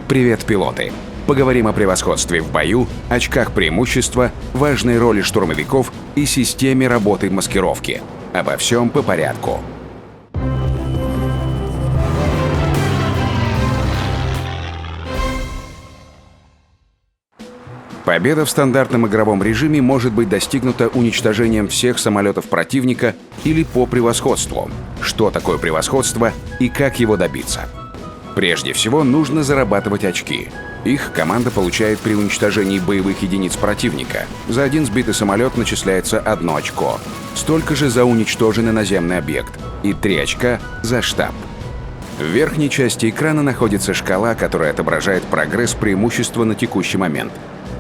Привет, пилоты! Поговорим о превосходстве в бою, очках преимущества, важной роли штурмовиков и системе работы маскировки. Обо всем по порядку. Победа в стандартном игровом режиме может быть достигнута уничтожением всех самолетов противника или по превосходству. Что такое превосходство и как его добиться? Прежде всего, нужно зарабатывать очки. Их команда получает при уничтожении боевых единиц противника. За один сбитый самолет начисляется 1 очко. Столько же за уничтоженный наземный объект. И 3 очка за штаб. В верхней части экрана находится шкала, которая отображает прогресс преимущества на текущий момент.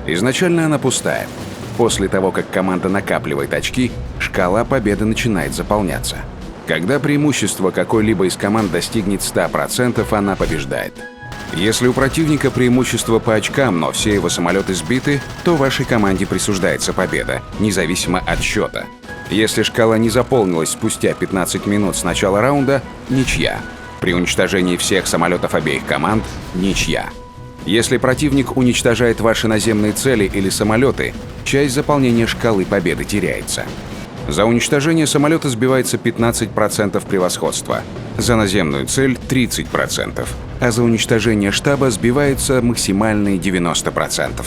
Изначально она пустая. После того, как команда накапливает очки, шкала победы начинает заполняться. Когда преимущество какой-либо из команд достигнет 100%, она побеждает. Если у противника преимущество по очкам, но все его самолеты сбиты, то вашей команде присуждается победа, независимо от счета. Если шкала не заполнилась спустя 15 минут с начала раунда – ничья. При уничтожении всех самолетов обеих команд – ничья. Если противник уничтожает ваши наземные цели или самолеты, часть заполнения шкалы победы теряется. За уничтожение самолета сбивается 15% превосходства, за наземную цель – 30%, а за уничтожение штаба сбивается максимальные 90%.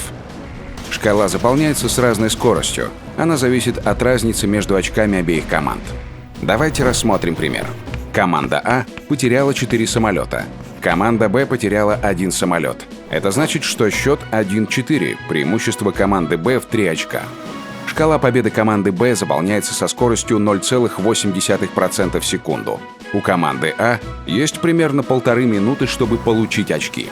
Шкала заполняется с разной скоростью, она зависит от разницы между очками обеих команд. Давайте рассмотрим пример. Команда А потеряла 4 самолета, команда Б потеряла 1 самолет. Это значит, что счет 1-4, преимущество команды Б в 3 очка. Шкала победы команды Б заполняется со скоростью 0,8% в секунду. У команды А есть примерно 1,5 минуты, чтобы получить очки.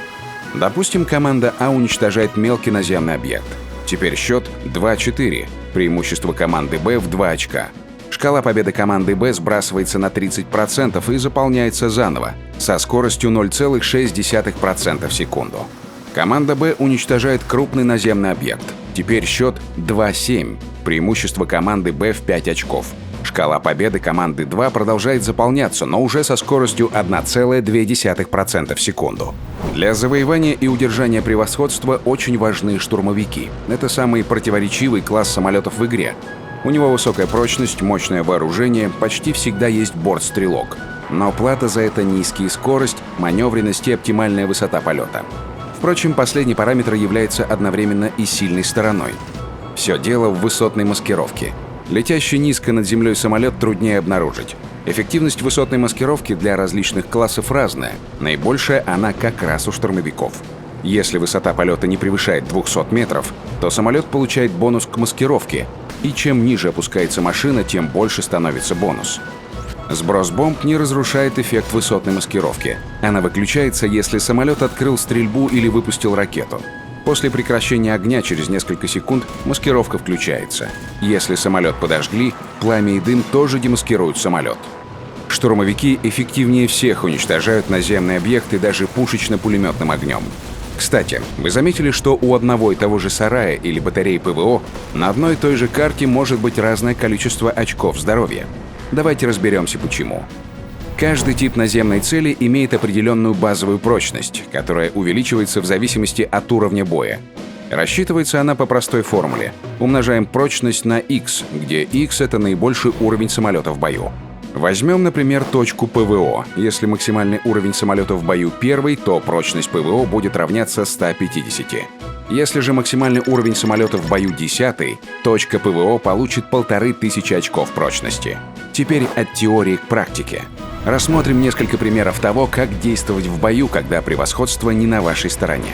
Допустим, команда А уничтожает мелкий наземный объект. Теперь счет 2-4, преимущество команды Б в 2 очка. Шкала победы команды Б сбрасывается на 30% и заполняется заново, со скоростью 0,6% в секунду. Команда Б уничтожает крупный наземный объект. Теперь счет 2-7, преимущество команды Б в 5 очков. Шкала победы команды 2 продолжает заполняться, но уже со скоростью 1,2% в секунду. Для завоевания и удержания превосходства очень важны штурмовики. Это самый противоречивый класс самолетов в игре. У него высокая прочность, мощное вооружение, почти всегда есть бортстрелок. Но плата за это низкая скорость, маневренность и оптимальная высота полета. Впрочем, последний параметр является одновременно и сильной стороной. Все дело в высотной маскировке. Летящий низко над землей самолет труднее обнаружить. Эффективность высотной маскировки для различных классов разная. Наибольшая она как раз у штурмовиков. Если высота полета не превышает 200 метров, то самолет получает бонус к маскировке. И чем ниже опускается машина, тем больше становится бонус. Сброс бомб не разрушает эффект высотной маскировки. Она выключается, если самолет открыл стрельбу или выпустил ракету. После прекращения огня через несколько секунд маскировка включается. Если самолет подожгли, пламя и дым тоже демаскируют самолет. Штурмовики эффективнее всех уничтожают наземные объекты даже пушечно-пулеметным огнем. Кстати, вы заметили, что у одного и того же сарая или батареи ПВО на одной и той же карте может быть разное количество очков здоровья? Давайте разберемся, почему. Каждый тип наземной цели имеет определенную базовую прочность, которая увеличивается в зависимости от уровня боя. Рассчитывается она по простой формуле. Умножаем прочность на X, где X — это наибольший уровень самолета в бою. Возьмем, например, точку ПВО. Если максимальный уровень самолета в бою 1, то прочность ПВО будет равняться 150. Если же максимальный уровень самолета в бою 10, точка ПВО получит 1500 очков прочности. Теперь от теории к практике. Рассмотрим несколько примеров того, как действовать в бою, когда превосходство не на вашей стороне.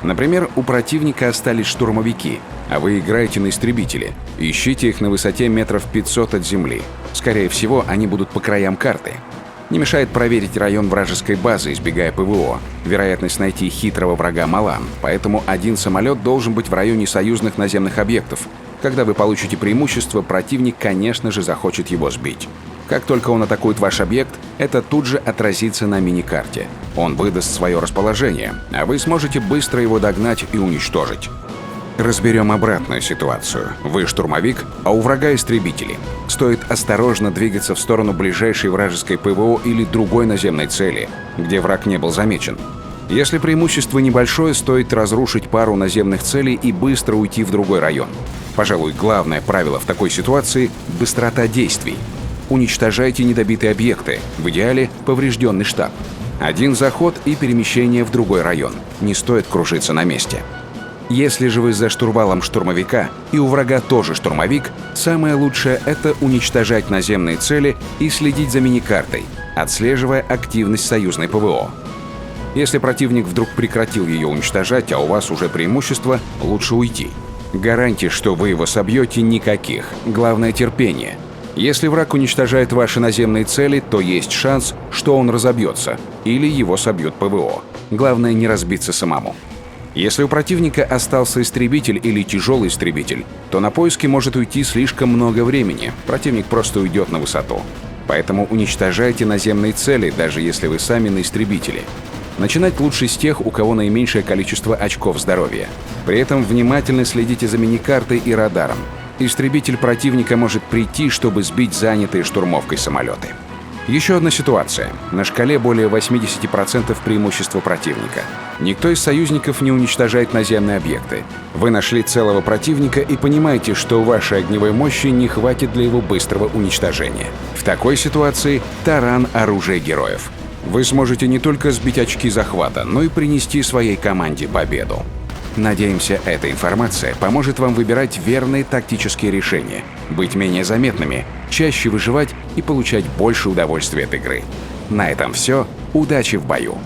Например, у противника остались штурмовики, а вы играете на истребителе. Ищите их на высоте метров 500 от земли. Скорее всего, они будут по краям карты. Не мешает проверить район вражеской базы, избегая ПВО. Вероятность найти хитрого врага мала, поэтому один самолет должен быть в районе союзных наземных объектов. Когда вы получите преимущество, противник, конечно же, захочет его сбить. Как только он атакует ваш объект, это тут же отразится на миникарте. Он выдаст свое расположение, а вы сможете быстро его догнать и уничтожить. Разберем обратную ситуацию. Вы штурмовик, а у врага истребители. Стоит осторожно двигаться в сторону ближайшей вражеской ПВО или другой наземной цели, где враг не был замечен. Если преимущество небольшое, стоит разрушить пару наземных целей и быстро уйти в другой район. Пожалуй, главное правило в такой ситуации – быстрота действий. Уничтожайте недобитые объекты, в идеале поврежденный штаб. Один заход и перемещение в другой район. Не стоит кружиться на месте. Если же вы за штурвалом штурмовика и у врага тоже штурмовик, самое лучшее – это уничтожать наземные цели и следить за миникартой, отслеживая активность союзной ПВО. Если противник вдруг прекратил ее уничтожать, а у вас уже преимущество, лучше уйти. Гарантий, что вы его собьете, никаких. Главное – терпение. Если враг уничтожает ваши наземные цели, то есть шанс, что он разобьется, или его собьет ПВО. Главное – не разбиться самому. Если у противника остался истребитель или тяжелый истребитель, то на поиски может уйти слишком много времени, противник просто уйдет на высоту. Поэтому уничтожайте наземные цели, даже если вы сами на истребителе. Начинать лучше с тех, у кого наименьшее количество очков здоровья. При этом внимательно следите за миникартой и радаром. Истребитель противника может прийти, чтобы сбить занятые штурмовкой самолеты. Еще одна ситуация. На шкале более 80% преимущества противника. Никто из союзников не уничтожает наземные объекты. Вы нашли целого противника и понимаете, что вашей огневой мощи не хватит для его быстрого уничтожения. В такой ситуации таран – оружие героев. Вы сможете не только сбить очки захвата, но и принести своей команде победу. Надеемся, эта информация поможет вам выбирать верные тактические решения, быть менее заметными, чаще выживать и получать больше удовольствия от игры. На этом все. Удачи в бою!